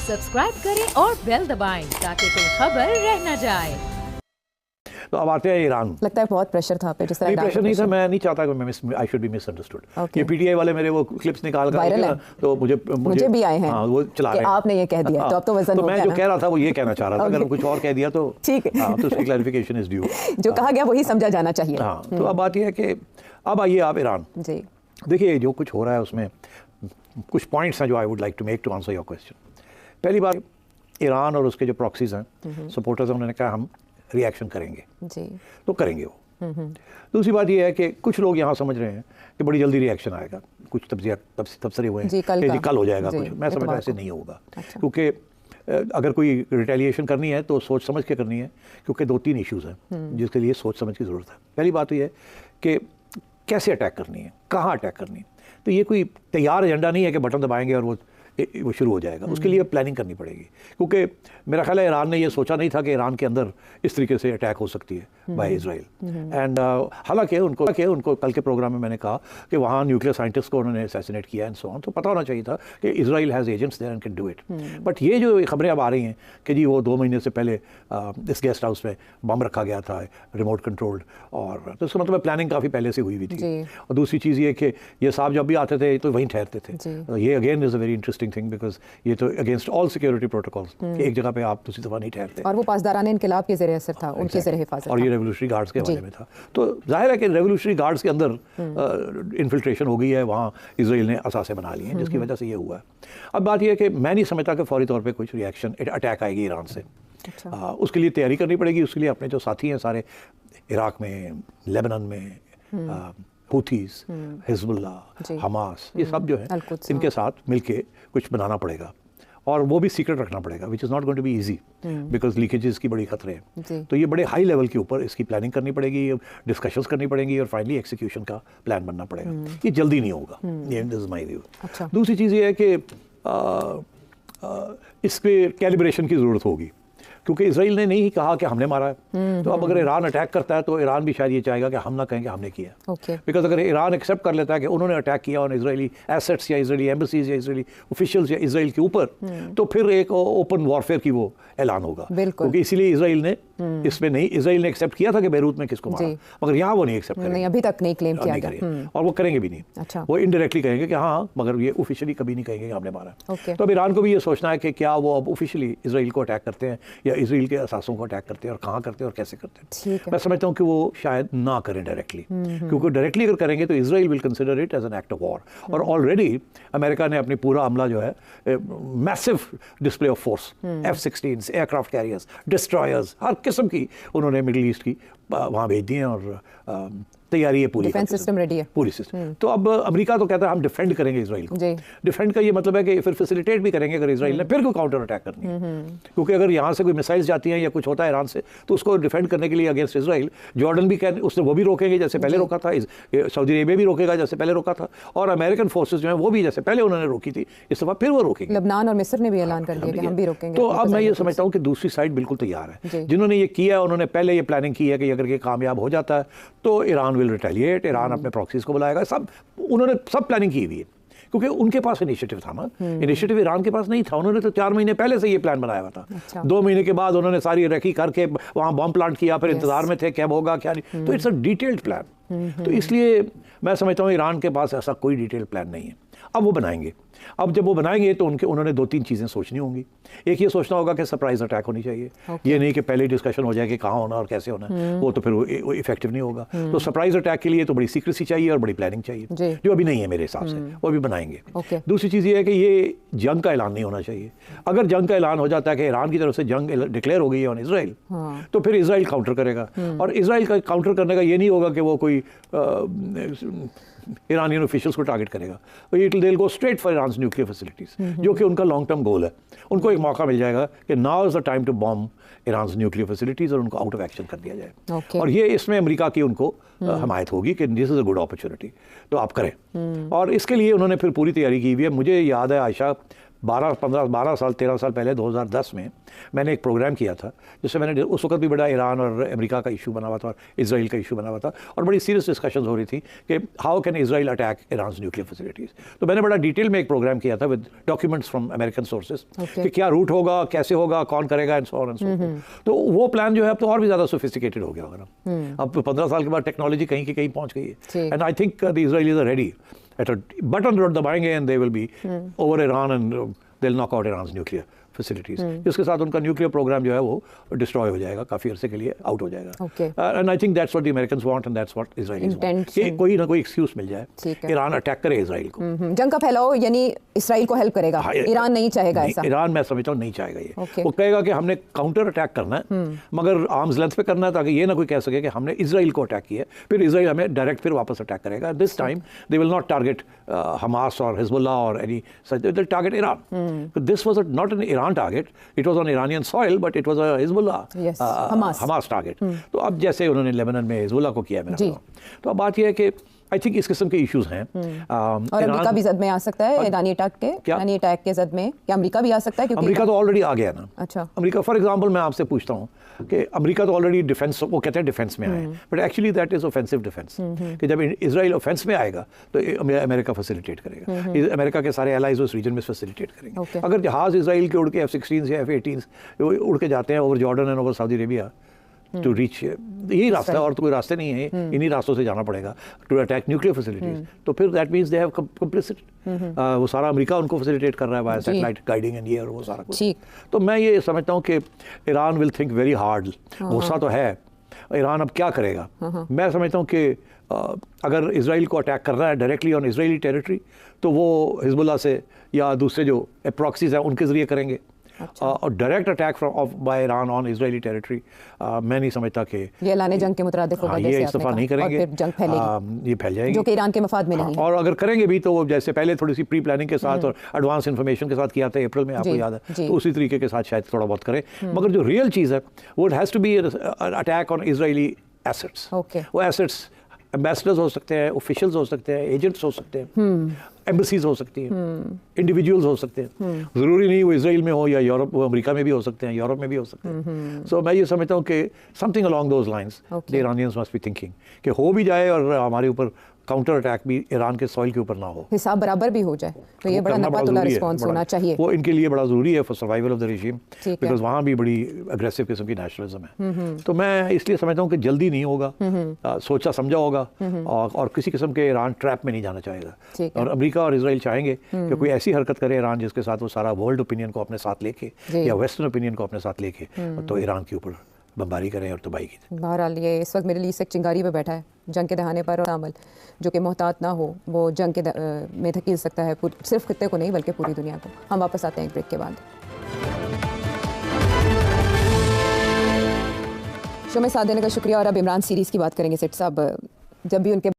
Subscribe करें और bell दबाएं ताकि कोई खबर रह न जाए। तो अब आते हैं ईरान। लगता है बहुत प्रेशर था पे जिस तरह प्रेशर नहीं था, मैं नहीं चाहता कि आई शुड बी मिसअंडरस्टूड। ये पीटीआई वाले मेरे वो क्लिप्स निकाल कर तो मुझे भी आए हैं। हाँ, वो चला रहे हैं। आपने ये कह दिया तो अब तो वजन हो गया। मैं जो कह रहा था वो ये कहना चाह रहा था, अगर कुछ और कह दिया तो ठीक है, हाँ, तो उसकी क्लैरिफिकेशन इज ड्यू। जो कहा गया वही समझा जाना चाहिए। हाँ, तो अब बात यह है कि अब आइए आप ईरान जी। देखिए जो कुछ हो रहा है उसमें कुछ पॉइंट्स हैं जो I would like to make to answer your question. पहली बात, ईरान और उसके जो प्रॉक्सीज हैं, सपोर्टर्स हैं, उन्होंने कहा हम रिएक्शन करेंगे जी, तो करेंगे वो। दूसरी बात यह है कि कुछ लोग यहाँ समझ रहे हैं कि बड़ी जल्दी रिएक्शन आएगा, कुछ तबसरे हुए हैं कि कल हो जाएगा कुछ। मैं समझ रहा ऐसे नहीं होगा, क्योंकि अगर कोई रिटेलिएशन करनी है तो सोच समझ के करनी है, क्योंकि 2-3 इश्यूज़ हैं जिसके लिए सोच समझ की ज़रूरत है। पहली बात तो ये है कि कैसे अटैक करनी है, कहाँ अटैक करनी है। तो ये कोई तैयार एजेंडा नहीं है कि बटन दबाएंगे और वो शुरू हो जाएगा। उसके लिए प्लानिंग करनी पड़ेगी, क्योंकि मेरा ख्याल है ईरान ने ये सोचा नहीं था कि ईरान के अंदर इस तरीके से अटैक हो सकती है बाय इजराइल। एंड हालांकि उनको कल के प्रोग्राम में मैंने कहा कि वहाँ न्यूक्लियर साइंटिस्ट को उन्होंने असैसिनेट किया एंड सो ऑन, तो पता होना चाहिए था कि Israel has agents there and can do it. But ये जो खबरें अब आ रही हैं कि जी वो 2 महीने से पहले इस गेस्ट हाउस में बम रखा गया था, रिमोट कंट्रोल्ड, और तो इसका मतलब प्लानिंग काफ़ी पहले से हुई हुई थी। और दूसरी चीज़ ये कि ये साहब जब भी आते थे तो वहीं ठहरते थे। ये again is a very interesting thing, because ये तो अगेंस्ट ऑल सिक्योरिटी प्रोटोकॉल्स, एक जगह पे आप दूसरी दफा नहीं ठहरते। और वो पासदारान इनकलाब के ज़रिए असर था, उनके ज़रिए हिफाजत, और ये रेवोल्यूशनरी गार्ड्स के हवाले में था। तो जाहिर है कि रेवोल्यूशनरी गार्ड्स के अंदर इन्फिल्ट्रेशन हो गई है, वहाँ इजराइल ने असासे बना लिए हैं, जिसकी वजह से ये हुआ है। अब बात यह है कि मैं नहीं समझता कि फौरी तौर पर कुछ रिएक्शन अटैक आएगी ईरान से। उसके लिए तैयारी करनी पड़ेगी। उसके लिए अपने जो साथी हैं सारे इराक में, लेबनान में, हुथीस, हिजबुल्लाह, हमास, ये सब जो है इनके साथ मिलके कुछ बनाना पड़ेगा, और वो भी सीक्रेट रखना पड़ेगा, which is not going to be easy because leakages की बड़ी खतरे हैं। तो ये बड़े हाई लेवल के ऊपर इसकी प्लानिंग करनी पड़ेगी, डिस्कशंस करनी पड़ेंगी, और फाइनली एक्सिक्यूशन का प्लान बनना पड़ेगा। ये जल्दी नहीं होगा, ये इज माय व्यू। दूसरी चीज़ ये है कि इस पर कैलिब्रेशन की ज़रूरत होगी, क्योंकि इजराइल ने नहीं कहा कि हमने मारा है। तो अब अगर ईरान अटैक करता है तो ईरान भी शायद ये चाहेगा कि हम ना कहें कि हमने किया। बिकॉज अगर ईरान एक्सेप्ट कर लेता है कि उन्होंने अटैक किया ऑन इजरायली एसेट्स या इजरायली एम्बेसीज या इजरायली ऑफिशियल्स या इजराइल के ऊपर, तो फिर एक ओपन वॉरफेयर की वो ऐलान होगा। क्योंकि इसीलिए इजराइल ने इसमें नहीं, इजराइल ने एक्सेप्ट किया था कि बेरूत में किसको मारा, मगर यहाँ वो नहीं एक्सेप्ट करेंगे, अभी तक नहीं क्लेम किया गया, और वो करेंगे भी नहीं। वो इनडायरेक्टली कहेंगे कि हाँ, मगर ये ऑफिशियली कभी नहीं कहेंगे कि हमने मारा। तो अब ईरान को भी ये सोचना है कि क्या वो अब ऑफिशियली इजराइल को अटैक करते हैं या इजराइल के असासों को अटैक करते हैं, और कहाँ करते हैं और कैसे करते हैं। मैं समझता हूँ कि वो शायद ना करें डायरेक्टली, क्योंकि डायरेक्टली अगर करेंगे तो Israel will consider it as an act of war. और ऑलरेडी अमेरिका ने अपनी पूरा हमला जो है, massive display of force, F-16 aircraft carriers, destroyers, हर किस्म की उन्होंने मिडिल ईस्ट की वहाँ भेज दी हैं, और तैयारी है पूरी, डिफेंस सिस्टम रेडी है, पूरी सिस्टम। तो अब अमेरिका तो कहता है हम डिफेंड करेंगे इजराइल को। डिफेंड का ये मतलब है कि फिर फैसिलिटेट भी करेंगे अगर इजराइल ने फिर कोई काउंटर अटैक करनी है, क्योंकि अगर यहाँ से कोई मिसाइल्स जाती हैं या कुछ होता है ईरान से, तो उसको डिफेंड करने के लिए अगेंस्ट इजराइल जॉर्डन भी उसने वो भी रोकेंगे जैसे पहले रोका था, सऊदी अरेबिया भी रोकेगा जैसे पहले रोका था, और अमेरिकन फोर्सेज जो है वो भी जैसे पहले उन्होंने रोकी थी इस दफा फिर वो रोकेंगे। लेबनान और मिस्र ने भी ऐलान कर दिया कि हम भी रोकेंगे। तो अब मैं ये समझता हूँ कि दूसरी साइड बिल्कुल तैयार है। जिन्होंने ये किया उन्होंने पहले ये प्लानिंग की है कि अगर ये कामयाब हो जाता है तो ईरान विल रिटेलिएट, ईरान अपने प्रॉक्सीज को बुलाएगा, सब उन्होंने सब प्लानिंग की हुई है, क्योंकि उनके पास इनिशिएटिव था ना। इनिशिएटिव ईरान के पास नहीं था, उन्होंने तो 4 महीने पहले से ये प्लान बनाया हुआ था। 2 महीने के बाद उन्होंने सारी रेकी करके वहाँ बॉम्ब प्लांट किया, फिर इंतजार में थे क्या होगा क्या नहीं। तो इट्स अ डिटेल्ड प्लान। तो इसलिए मैं समझता हूँ ईरान के पास ऐसा कोई डिटेल्ड प्लान नहीं है। अब वो बनाएंगे, अब जब वो बनाएंगे तो उन्होंने 2-3 चीज़ें सोचनी होंगी। एक ये सोचना होगा कि सरप्राइज अटैक होनी चाहिए, ये नहीं कि पहले डिस्कशन हो जाए कि कहाँ होना और कैसे होना, वो तो फिर इफेक्टिव नहीं होगा। तो सरप्राइज अटैक के लिए तो बड़ी सीक्रेसी चाहिए और बड़ी प्लानिंग चाहिए, जो अभी नहीं है मेरे हिसाब से, वो भी बनाएंगे। दूसरी चीज़ ये है कि ये जंग का ऐलान नहीं होना चाहिए। अगर जंग का ऐलान हो जाता है कि ईरान की तरफ से जंग डिक्लेयर हो गई है ऑन इजराइल, तो फिर इजराइल काउंटर करेगा, और इजराइल का काउंटर करने का ये नहीं होगा कि वो कोई ईरानियन ऑफिशियल्स को टारगेट करेगा, it will go straight for Iran's nuclear facilities, जो कि उनका लॉन्ग टर्म गोल है। उनको एक मौका मिल जाएगा कि now is the time to bomb Iran's nuclear facilities, और उनको आउट ऑफ एक्शन कर दिया जाए। और ये इसमें अमेरिका की उनको हमायत होगी कि this is a good opportunity, तो आप करें। और इसके लिए उन्होंने फिर पूरी तैयारी की हुई है। मुझे याद है आयशा 12 साल 13 साल पहले 2010 में मैंने एक प्रोग्राम किया था जिससे मैंने उस वक्त भी बड़ा ईरान और अमेरिका का इशू बना हुआ था और इसराइल का इशू बना हुआ था और बड़ी सीरियस डिस्कशन हो रही थी कि how can Israel attack Iran nuclear facilities. तो मैंने बड़ा डिटेल में एक प्रोग्राम किया था with documents from American sources कि क्या रूट होगा, कैसे होगा, कौन करेगा and so on and so forth. तो वो प्लान जो है अब तो और भी ज़्यादा सोफिस्टिकेटेड हो गया होगा ना। अब 15 साल के बाद टेक्नोलॉजी कहीं की कहीं पहुँच गई है and I think the Israelis are ready at a button दबाएंगे and they will be over Iran and they'll knock out Iran's nuclear facilities. जिसके साथ उनका न्यूक्लियर प्रोग्राम जो है वो डिस्ट्रॉय हो जाएगा, काफ़ी अरसे के लिए आउट हो जाएगा। And I think that's what the Americans want and that's what Israelis want कि कोई ना कोई एक्सक्यूज मिल जाए ईरान अटैक करे इजराइल को। जंग का फैलाओ यानी इसराइल को हेल्प करेगा। ईरान नहीं चाहेगा ऐसा। ईरान मैं समझता हूँ नहीं चाहेगा ये। वो कहेगा कि हमने काउंटर अटैक करना है मगर आर्म्स लेंथ पे करना है ताकि ये ना कोई कह सके कि हमने इजराइल को अटैक किया, फिर इजराइल हमें डायरेक्ट फिर वापस अटैक करेगा। This time they will not target Hamas और हिजबुल्लाह और any such, they will target Iran. This was not an Iran target, it was on Iranian soil, but it was a Hezbollah Hamas target. तो अब जैसे उन्होंने Lebanon में Hezbollah को किया है, तो अब बात यह है कि आई थिंक इस किस्म के इश्यूज हैं। और अमेरिका भी जद में आ सकता है ईरानी अटैक के जद में, क्या अमेरिका भी आ सकता है? क्योंकि अमेरिका तो ऑलरेडी आ गया ना। अच्छा, अमेरिका फॉर एग्जांपल मैं आपसे पूछता हूँ कि अमेरिका तो ऑलरेडी डिफेंस, वो कहते हैं डिफेंस में आए, but actually that is offensive defence कि जब इजराइल ऑफेंस में आएगा तो अमेरिका फैसिलिटेट करेगा, अमेरिका के सारे एलाइज उस रीजन में फैसिलिटेट करेंगे। अगर जहाज इजराइल के उड़ के F-16 या F-18 उड़ के जाते हैं over Jordan and over Saudi Arabia to reach, यही रास्ता है और तो कोई रास्ते नहीं है, इन्हीं रास्तों से जाना पड़ेगा टू अटैक न्यूक्लियर फैसिलिटीज। तो फिर that means they have complicit, वो सारा अमेरिका उनको फैसिलिटेट कर रहा है बाय सैटेलाइट गाइडिंग एंड ये और वो सारा कुछ। तो मैं ये समझता हूँ कि Iran will think very hard. गुस्सा तो है, ईरान अब क्या करेगा? मैं समझता हूँ कि अगर इजराइल को अटैक करना है डायरेक्टली ऑन इजरायली टेरिटरी तो वो हिजबुल्लाह से या दूसरे जो प्रॉक्सीज हैं उनके ज़रिए करेंगे। और direct attack by Iran on Israeli territory मैं नहीं समझता कि ये ऐलान जंग के मुतरादिफ होगा। ये इस दफ़ा नहीं करेंगे, फिर जंग फैलेगी, ये फैल जाएगी जो कि ईरान के मफाद में नहीं है। और अगर करेंगे भी तो जैसे पहले थोड़ी सी प्री प्लानिंग के साथ और एडवांस इन्फॉर्मेशन के साथ किया था अप्रैल में, आपको याद है, तो उसी तरीके के साथ शायद थोड़ा बहुत करें। मगर जो रियल चीज़ है वो has to be attack on Israeli assets. वो एसेट्स एम्बेसडर्स हो सकते हैं, ऑफिशियल्स हो सकते हैं, एजेंट्स हो सकते हैं, एम्बेसीज हो सकती हैं, इंडिविजुअल्स हो सकते हैं, ज़रूरी नहीं वो इसराइल में हो या यूरोप, वो अमेरिका में भी हो सकते हैं, यूरोप में भी हो सकते हैं। सो मैं ये समझता हूँ कि something along those lines the Iranians must be thinking कि हो भी जाए और हमारे ऊपर काउंटर अटैक भी ईरान के सॉइल के ऊपर ना हो, हिसाब बराबर भी हो जाए, तो ये बड़ा नपातुला रिस्पॉन्स होना चाहिए। वो इनके लिए बड़ा ज़रूरी है for survival of the regime, because वहाँ भी बड़ी अग्रेसिव किस्म की नेशनलिज्म है। तो मैं इसलिए समझता हूँ कि जल्दी नहीं होगा, सोचा समझा होगा और किसी किस्म के ईरान ट्रैप में नहीं जाना चाहेगा। और अमेरिका और इजराइल चाहेंगे कि कोई ऐसी हरकत करे ईरान जिसके साथ वो सारा वर्ल्ड ओपिनियन को अपने साथ लेके या वेस्टर्न ओपिनियन को अपने साथ लेके तो ईरान के ऊपर बमबारी करें और तबाही की। बहरहाल ये इस वक्त मेरे लिए एक चिंगारी पे बैठा है जंग के दहाने पर, और अमल जो कि मोहतात ना हो वो जंग के में धकेल सकता है सिर्फ खित्ते को नहीं बल्कि पूरी दुनिया को। हम वापस आते हैं एक ब्रेक के बाद। शो में साथ देने का शुक्रिया। और अब इमरान सीरीज़ की बात करेंगे। सेठ साहब, जब भी उनके